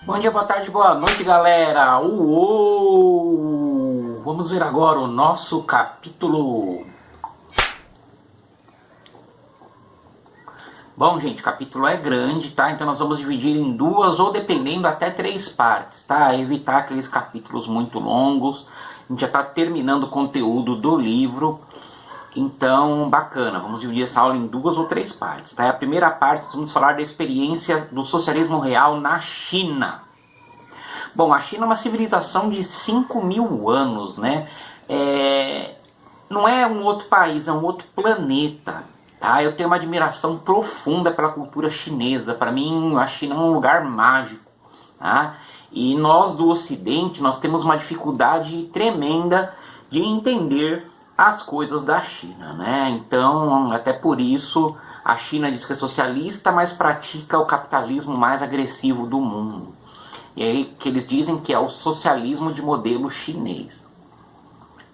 Bom dia, boa tarde, boa noite, galera! Uou! Vamos ver agora o nosso capítulo. Bom, gente, o capítulo é grande, tá? Então nós vamos dividir em duas ou, dependendo, até 3 partes, tá? Evitar aqueles capítulos muito longos. A gente já está terminando o conteúdo do livro. Então, bacana, vamos dividir essa aula em 2 ou 3 partes, tá? A primeira parte, nós vamos falar da experiência do socialismo real na China. Bom, a China é uma civilização de 5.000 anos, né? Não é um outro país, é um outro planeta, tá? Eu tenho uma admiração profunda pela cultura chinesa. Para mim, a China é um lugar mágico, tá? E nós do Ocidente, nós temos uma dificuldade tremenda de entender as coisas da China, né? Então, até por isso, a China diz que é socialista, mas pratica o capitalismo mais agressivo do mundo. E aí que eles dizem que é o socialismo de modelo chinês.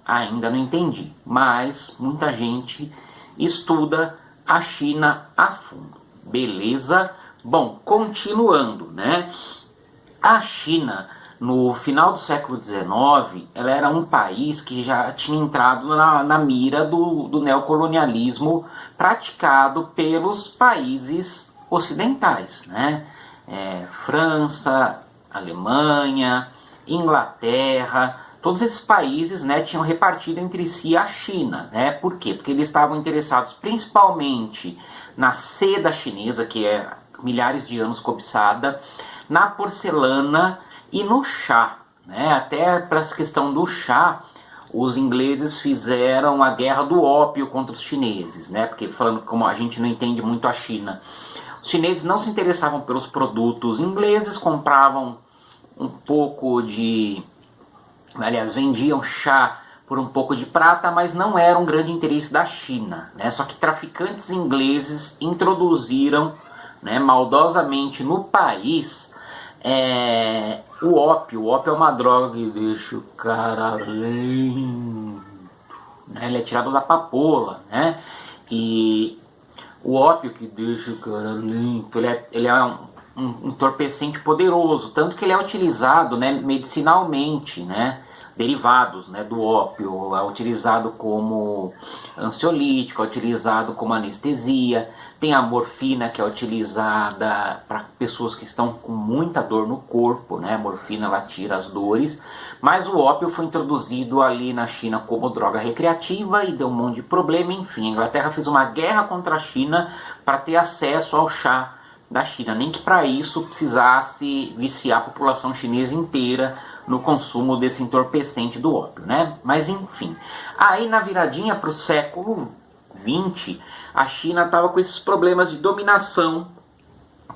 Ainda não entendi, mas muita gente estuda a China a fundo. Beleza? Bom, continuando, né? A China, no final do século XIX, ela era um país que já tinha entrado na mira do neocolonialismo praticado pelos países ocidentais, né? França, Alemanha, Inglaterra, todos esses países, né, tinham repartido entre si a China, né? Por quê? Porque eles estavam interessados principalmente na seda chinesa, que é milhares de anos cobiçada, na porcelana e no chá, né? Até para essa questão do chá, os ingleses fizeram a guerra do ópio contra os chineses, né? Porque falando como a gente não entende muito a China, os chineses não se interessavam pelos produtos ingleses, compravam um pouco de... Aliás, vendiam chá por um pouco de prata, mas não era um grande interesse da China, né? Só que traficantes ingleses introduziram, né, maldosamente no país o ópio. O ópio é uma droga que deixa o cara lento, né? Ele é tirado da papoula, né? E o ópio que deixa o cara limpo, ele é um entorpecente poderoso, tanto que ele é utilizado, né, medicinalmente, né, derivados, né, do ópio, é utilizado como ansiolítico, é utilizado como anestesia, tem a morfina que é utilizada para pessoas que estão com muita dor no corpo, né, a morfina ela tira as dores, mas o ópio foi introduzido ali na China como droga recreativa e deu um monte de problema. Enfim, a Inglaterra fez uma guerra contra a China para ter acesso ao chá da China, nem que para isso precisasse viciar a população chinesa inteira no consumo desse entorpecente do ópio, né? Mas enfim, aí na viradinha para o século XX, a China estava com esses problemas de dominação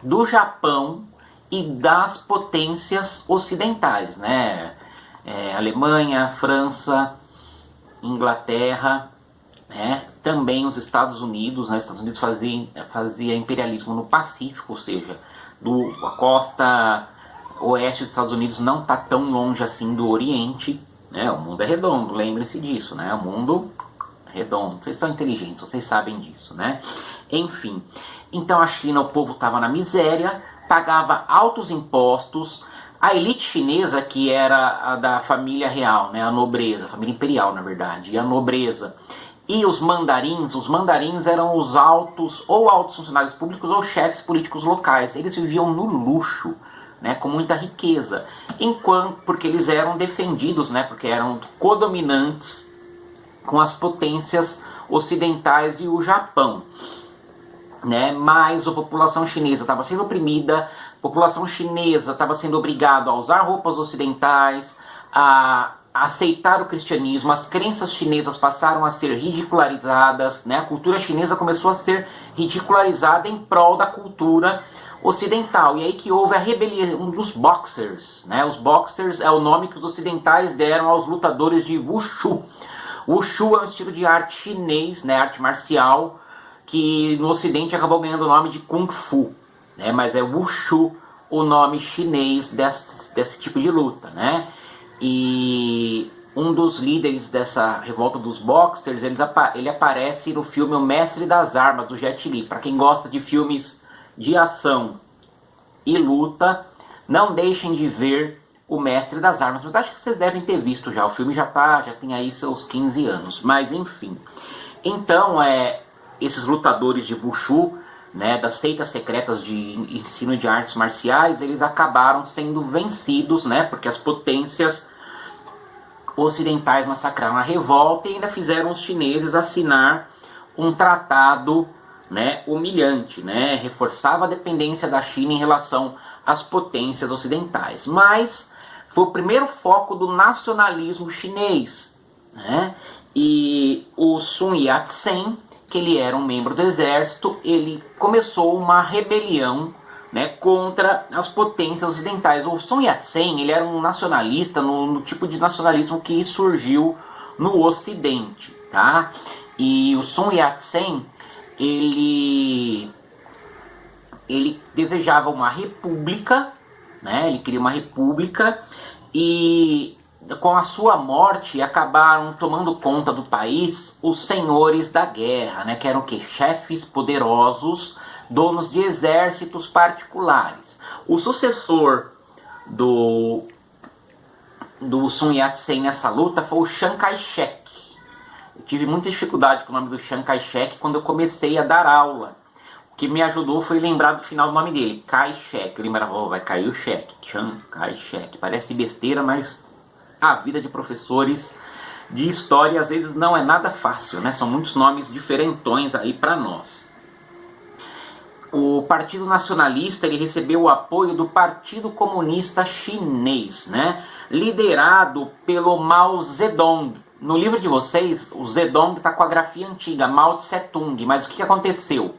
do Japão e das potências ocidentais, né? Alemanha, França, Inglaterra, né? Também os Estados Unidos, né? Os Estados Unidos fazia imperialismo no Pacífico, ou seja, a costa oeste dos Estados Unidos não está tão longe assim do Oriente, né? O mundo é redondo, lembrem-se disso, né? O mundo é redondo, vocês são inteligentes, vocês sabem disso, né? Enfim, então a China, o povo estava na miséria, pagava altos impostos. A elite chinesa, que era a da família real, né, a nobreza, a família imperial na verdade, e a nobreza, e os mandarins eram os altos funcionários públicos ou chefes políticos locais. Eles viviam no luxo, né, com muita riqueza, porque eles eram defendidos, né, porque eram codominantes com as potências ocidentais e o Japão, né? Mas a população chinesa estava sendo oprimida, a população chinesa estava sendo obrigada a usar roupas ocidentais, a aceitar o cristianismo, as crenças chinesas passaram a ser ridicularizadas, né? A cultura chinesa começou a ser ridicularizada em prol da cultura ocidental, e aí que houve a rebelião dos boxers, né? Os boxers é o nome que os ocidentais deram aos lutadores de Wushu. Wushu é um estilo de arte chinês, né? Arte marcial, que no ocidente acabou ganhando o nome de Kung Fu, né? Mas é Wushu o nome chinês desse tipo de luta, né? E um dos líderes dessa revolta dos Boxers, ele aparece no filme O Mestre das Armas, do Jet Li. Para quem gosta de filmes de ação e luta, não deixem de ver O Mestre das Armas. Mas acho que vocês devem ter visto já. O filme já tem aí seus 15 anos. Mas enfim. Então, esses lutadores de Wushu, né, das seitas secretas de ensino de artes marciais, eles acabaram sendo vencidos, né, porque as potências ocidentais massacraram a revolta e ainda fizeram os chineses assinar um tratado, né, humilhante, né, reforçava a dependência da China em relação às potências ocidentais. Mas foi o primeiro foco do nacionalismo chinês, né, e o Sun Yat-sen, que ele era um membro do exército, ele começou uma rebelião, né, contra as potências ocidentais. O Sun Yat-sen, ele era um nacionalista no tipo de nacionalismo que surgiu no Ocidente, tá? E o Sun Yat-sen, ele desejava uma república, né? Ele queria uma república, e com a sua morte acabaram tomando conta do país os senhores da guerra, né? Que eram chefes poderosos, donos de exércitos particulares. O sucessor do Sun Yat-sen nessa luta foi o Chiang Kai-shek. Eu tive muita dificuldade com o nome do Chiang Kai-shek quando eu comecei a dar aula. O que me ajudou foi lembrar do final do nome dele, Kai-shek. Eu lembrava, vai cair o cheque, Chiang Kai-shek. Parece besteira, mas a vida de professores de história às vezes não é nada fácil, né? São muitos nomes diferentões aí para nós. O Partido Nacionalista, ele recebeu o apoio do Partido Comunista Chinês, né? Liderado pelo Mao Zedong. No livro de vocês, o Zedong está com a grafia antiga, Mao Tse-tung. Mas o que aconteceu?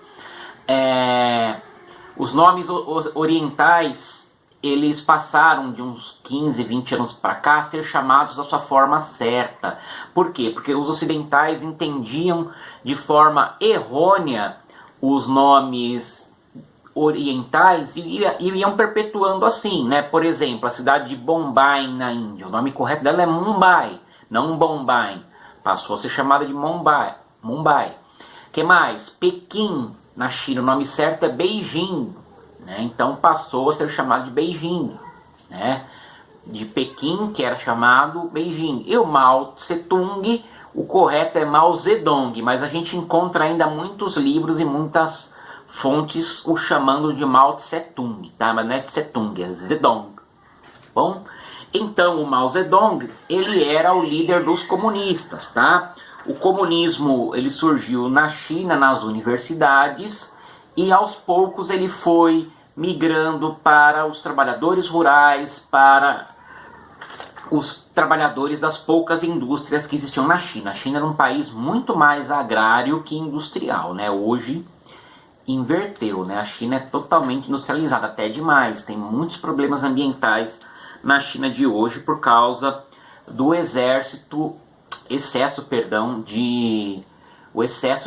Os nomes orientais, eles passaram de uns 15, 20 anos para cá a ser chamados da sua forma certa. Por quê? Porque os ocidentais entendiam de forma errônea os nomes orientais e iam perpetuando assim, né? Por exemplo, a cidade de Bombay na Índia, o nome correto dela é Mumbai, não Bombay. Passou a ser chamada de Mumbai. Que mais? Pequim na China, o nome certo é Beijing, né? Então passou a ser chamado de Beijing, né? De Pequim, que era chamado Beijing. E o Mao Tse-tung, o correto é Mao Zedong, mas a gente encontra ainda muitos livros e muitas fontes o chamando de Mao Tse-tung, tá? Mas não é Tse-tung, é Zedong. Bom, então o Mao Zedong, ele era o líder dos comunistas, tá? O comunismo, ele surgiu na China, nas universidades, e aos poucos ele foi migrando para os trabalhadores rurais, para os trabalhadores das poucas indústrias que existiam na China. A China era um país muito mais agrário que industrial, né? Hoje inverteu, né? A China é totalmente industrializada, até demais. Tem muitos problemas ambientais na China de hoje por causa do excesso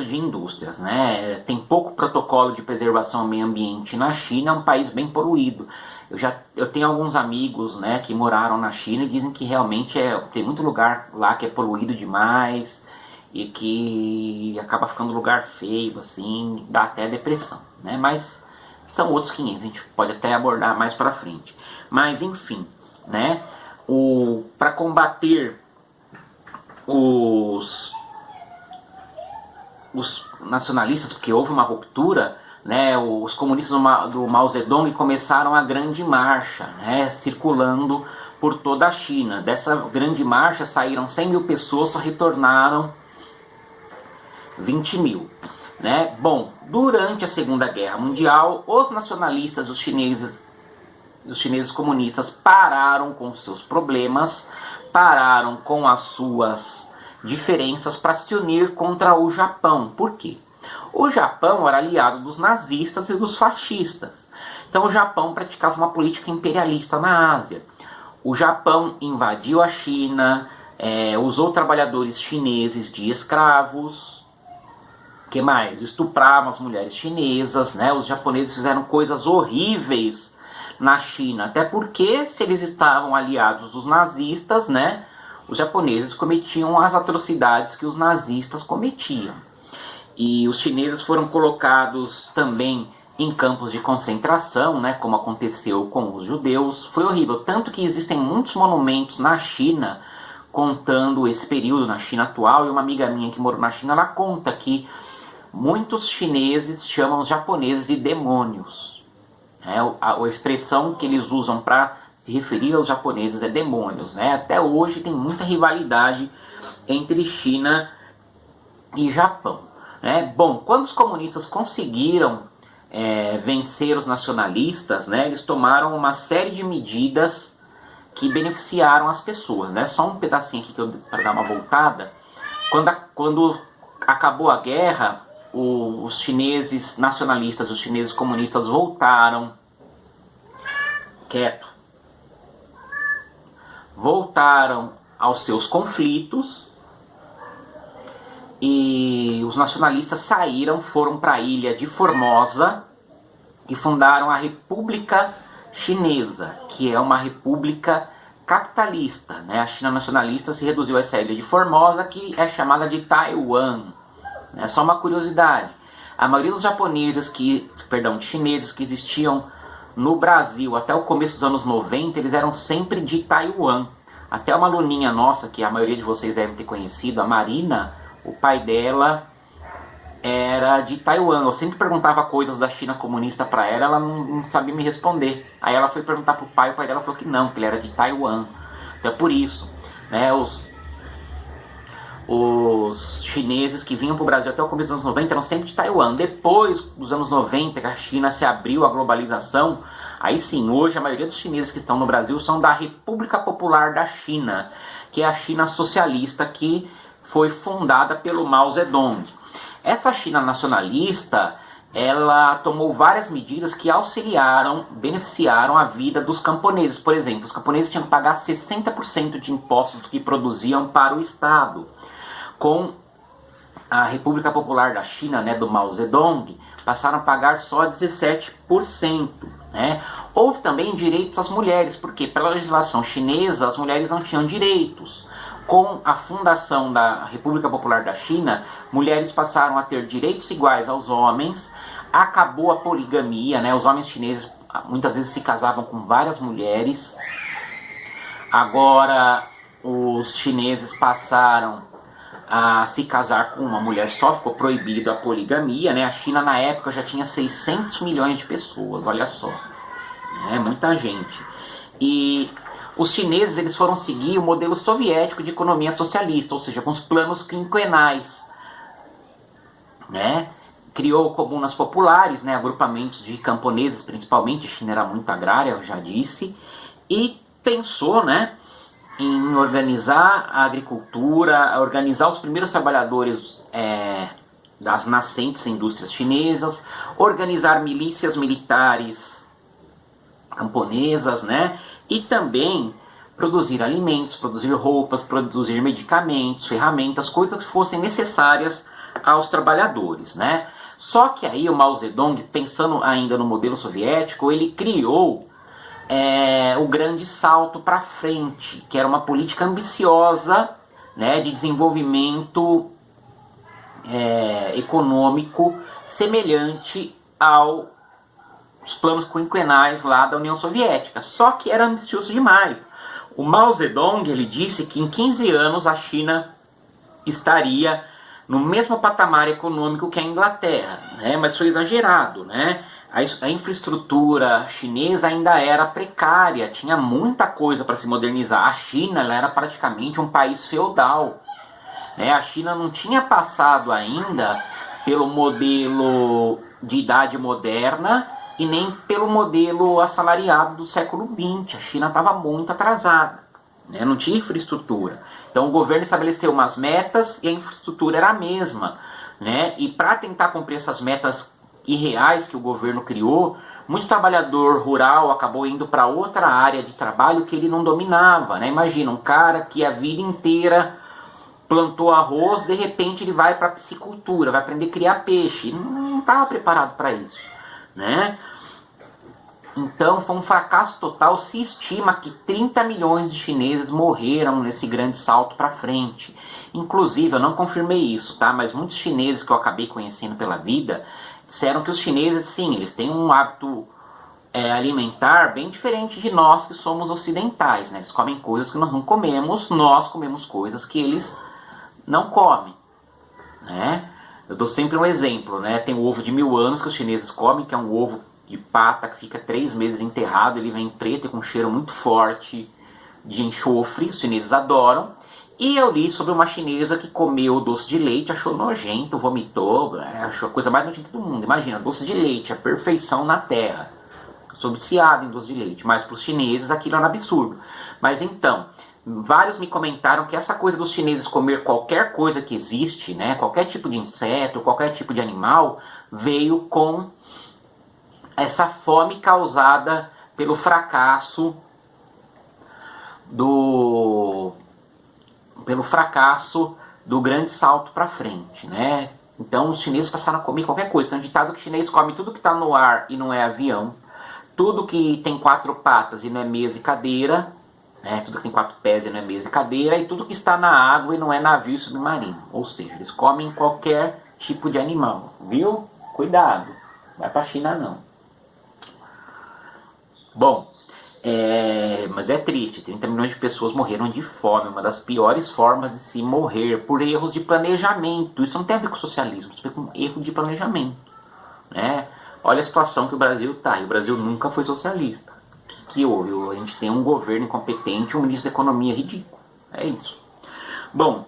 de indústrias, né? Tem pouco protocolo de preservação ao meio ambiente na China, é um país bem poluído. Eu tenho alguns amigos, né, que moraram na China e dizem que realmente tem muito lugar lá que é poluído demais e que acaba ficando um lugar feio, assim, dá até depressão, né? Mas são outros 500, a gente pode até abordar mais para frente. Mas enfim, né? Para combater os nacionalistas, porque houve uma ruptura, né, os comunistas do Mao Zedong começaram a grande marcha, né, circulando por toda a China. Dessa grande marcha saíram 100 mil pessoas, só retornaram 20 mil. Né? Bom, durante a Segunda Guerra Mundial, os nacionalistas, os chineses comunistas pararam com seus problemas, pararam com as suas diferenças para se unir contra o Japão. Por quê? O Japão era aliado dos nazistas e dos fascistas. Então o Japão praticava uma política imperialista na Ásia. O Japão invadiu a China, usou trabalhadores chineses de escravos. Que mais? Estupravam as mulheres chinesas, né? Os japoneses fizeram coisas horríveis na China. Até porque, se eles estavam aliados dos nazistas, né? Os japoneses cometiam as atrocidades que os nazistas cometiam. E os chineses foram colocados também em campos de concentração, né, como aconteceu com os judeus. Foi horrível, tanto que existem muitos monumentos na China contando esse período, na China atual, e uma amiga minha que morou na China, ela conta que muitos chineses chamam os japoneses de demônios. A expressão que eles usam para se referir aos japoneses é demônios. Né? Até hoje tem muita rivalidade entre China e Japão. Né? Bom, quando os comunistas conseguiram vencer os nacionalistas, né, eles tomaram uma série de medidas que beneficiaram as pessoas. Né? Só um pedacinho aqui para dar uma voltada. Quando acabou a guerra, os chineses nacionalistas, os chineses comunistas voltaram aos seus conflitos, e os nacionalistas foram para a ilha de Formosa e fundaram a República Chinesa, que é uma república capitalista. Né? A China nacionalista se reduziu a essa ilha de Formosa, que é chamada de Taiwan. É só uma curiosidade. A maioria dos chineses que existiam no Brasil até o começo dos anos 90, eles eram sempre de Taiwan. Até uma aluninha nossa, que a maioria de vocês devem ter conhecido, a Marina, o pai dela era de Taiwan. Eu sempre perguntava coisas da China comunista para ela não sabia me responder. Aí ela foi perguntar pro pai, o pai dela falou que não, que ele era de Taiwan. Então é por isso, né, os chineses que vinham para o Brasil até o começo dos anos 90 eram sempre de Taiwan. Depois dos anos 90, que a China se abriu à globalização, aí sim, hoje a maioria dos chineses que estão no Brasil são da República Popular da China, que é a China socialista que foi fundada pelo Mao Zedong. Essa China nacionalista, ela tomou várias medidas que beneficiaram a vida dos camponeses. Por exemplo, os camponeses tinham que pagar 60% de impostos do que produziam para o Estado. Com a República Popular da China, né, do Mao Zedong, passaram a pagar só 17%. Né? Houve também direitos às mulheres, porque pela legislação chinesa as mulheres não tinham direitos. Com a fundação da República Popular da China, mulheres passaram a ter direitos iguais aos homens, acabou a poligamia, né? Os homens chineses muitas vezes se casavam com várias mulheres. Agora os chineses passaram a se casar com uma mulher só, ficou proibido a poligamia, né? A China na época já tinha 600 milhões de pessoas, olha só, né? Muita gente. E os chineses eles foram seguir o modelo soviético de economia socialista, ou seja, com os planos quinquenais, né? Criou comunas populares, né? Agrupamentos de camponeses, principalmente. A China era muito agrária, eu já disse, e pensou, né, em organizar a agricultura, organizar os primeiros trabalhadores das nascentes indústrias chinesas, organizar milícias militares camponesas, né? E também produzir alimentos, produzir roupas, produzir medicamentos, ferramentas, coisas que fossem necessárias aos trabalhadores, né? Só que aí o Mao Zedong, pensando ainda no modelo soviético, ele criou o grande salto para frente, que era uma política ambiciosa, né, de desenvolvimento econômico semelhante aos planos quinquenais lá da União Soviética. Só que era ambicioso demais. O Mao Zedong ele disse que em 15 anos a China estaria no mesmo patamar econômico que a Inglaterra, né? Mas foi exagerado, né? A infraestrutura chinesa ainda era precária, tinha muita coisa para se modernizar. A China ela era praticamente um país feudal, né? A China não tinha passado ainda pelo modelo de idade moderna e nem pelo modelo assalariado do século XX. A China estava muito atrasada, né? Não tinha infraestrutura. Então o governo estabeleceu umas metas e a infraestrutura era a mesma, né? E para tentar cumprir essas metas irreais que o governo criou, muito trabalhador rural acabou indo para outra área de trabalho que ele não dominava, né? Imagina, um cara que a vida inteira plantou arroz, de repente ele vai para a piscicultura, vai aprender a criar peixe. Não estava preparado para isso, né? Então foi um fracasso total. Se estima que 30 milhões de chineses morreram nesse grande salto para frente. Inclusive, eu não confirmei isso, tá? Mas muitos chineses que eu acabei conhecendo pela vida, disseram que os chineses, sim, eles têm um hábito alimentar bem diferente de nós que somos ocidentais, né? Eles comem coisas que nós não comemos, nós comemos coisas que eles não comem, né? Eu dou sempre um exemplo, né? Tem o ovo de 1000 anos que os chineses comem, que é um ovo de pata que fica 3 meses enterrado, ele vem preto e com um cheiro muito forte de enxofre, os chineses adoram. E eu li sobre uma chinesa que comeu doce de leite, achou nojento, vomitou, achou a coisa mais nojenta do mundo. Imagina, doce de leite, a perfeição na Terra. Sou viciado em doce de leite, mas para os chineses aquilo é um absurdo. Mas então, vários me comentaram que essa coisa dos chineses comer qualquer coisa que existe, né, qualquer tipo de inseto, qualquer tipo de animal, veio com essa fome causada pelo fracasso do grande salto para frente, né? Então os chineses passaram a comer qualquer coisa. Tem um ditado que o chinês come tudo que está no ar e não é avião, tudo que tem 4 patas e não é mesa e cadeira, né? Tudo que tem 4 pés e não é mesa e cadeira, e tudo que está na água e não é navio e submarino. Ou seja, eles comem qualquer tipo de animal, viu? Cuidado, vai para a China não. Bom, mas é triste, 30 milhões de pessoas morreram de fome, uma das piores formas de se morrer, por erros de planejamento. Isso não tem a ver com socialismo, isso tem a ver com erro de planejamento, né? Olha a situação que o Brasil está, e o Brasil nunca foi socialista. O que houve? A gente tem um governo incompetente, um ministro da economia ridículo, é isso. Bom,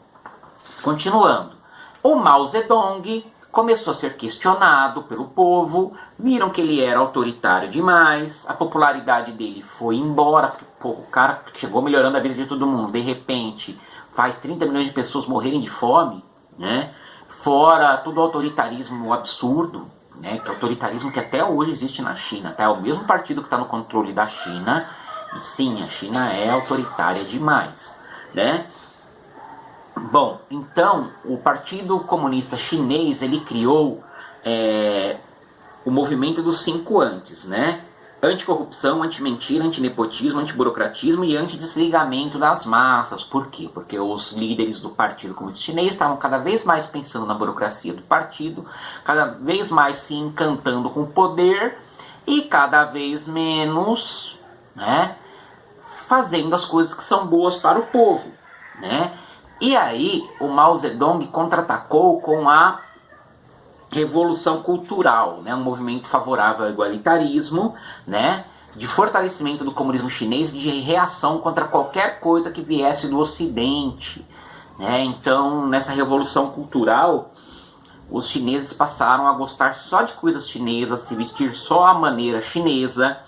continuando, o Mao Zedong começou a ser questionado pelo povo, viram que ele era autoritário demais, a popularidade dele foi embora, porque o cara chegou melhorando a vida de todo mundo, de repente faz 30 milhões de pessoas morrerem de fome, né? Fora todo o autoritarismo absurdo, né? Que é o autoritarismo que até hoje existe na China, tá? É o mesmo partido que está no controle da China, e sim, a China é autoritária demais, né? Bom, então, o Partido Comunista Chinês, ele criou o movimento dos 5 antes, né? Anticorrupção, antimentira, antinepotismo, antiburocratismo e antidesligamento das massas. Por quê? Porque os líderes do Partido Comunista Chinês estavam cada vez mais pensando na burocracia do partido, cada vez mais se encantando com o poder e cada vez menos, né, fazendo as coisas que são boas para o povo, né? E aí o Mao Zedong contra-atacou com a Revolução Cultural, né, um movimento favorável ao igualitarismo, né, de fortalecimento do comunismo chinês, de reação contra qualquer coisa que viesse do Ocidente, né? Então, nessa Revolução Cultural, os chineses passaram a gostar só de coisas chinesas, se vestir só à maneira chinesa.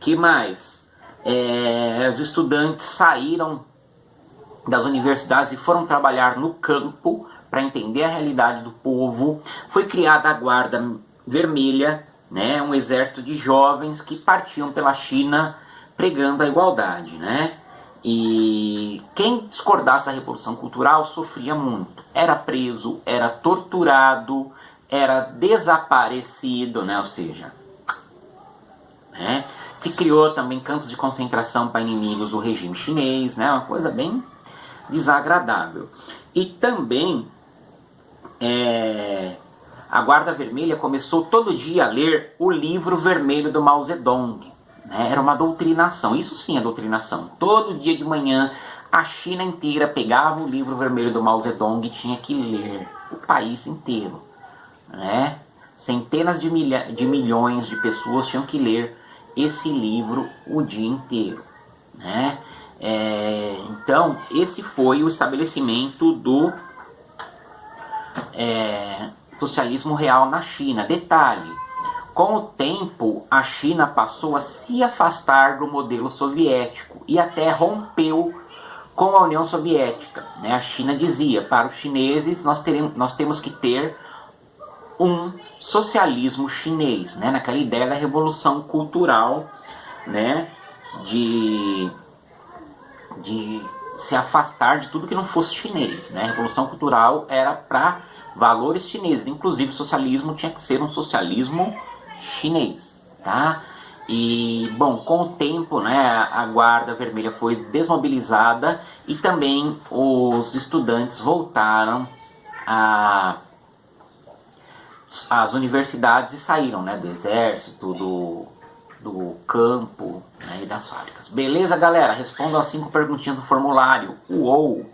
Que mais? Os estudantes saíram das universidades e foram trabalhar no campo para entender a realidade do povo. Foi criada a Guarda Vermelha, né, um exército de jovens que partiam pela China pregando a igualdade, né? E quem discordasse da Revolução Cultural sofria muito. Era preso, era torturado, era desaparecido, né? Ou seja, né? Se criou também campos de concentração para inimigos do regime chinês, né? Uma coisa bem desagradável. E também a Guarda Vermelha começou todo dia a ler o livro vermelho do Mao Zedong, né? Era uma doutrinação, isso sim é doutrinação. Todo dia de manhã a China inteira pegava o livro vermelho do Mao Zedong e tinha que ler, o país inteiro, né? Centenas de milhões de pessoas tinham que ler esse livro o dia inteiro, né? Então, esse foi o estabelecimento do socialismo real na China. Detalhe, com o tempo, a China passou a se afastar do modelo soviético e até rompeu com a União Soviética, né? A China dizia, para os chineses, nós temos que ter um socialismo chinês, né? Naquela ideia da revolução cultural, né? De se afastar de tudo que não fosse chinês, né? A Revolução Cultural era para valores chineses, inclusive o socialismo tinha que ser um socialismo chinês, tá? E, bom, com o tempo, né, a Guarda Vermelha foi desmobilizada e também os estudantes voltaram a as universidades e saíram, né, do exército, do campo, né, e das fábricas. Beleza, galera? Respondam as 5 perguntinhas do formulário. Uou!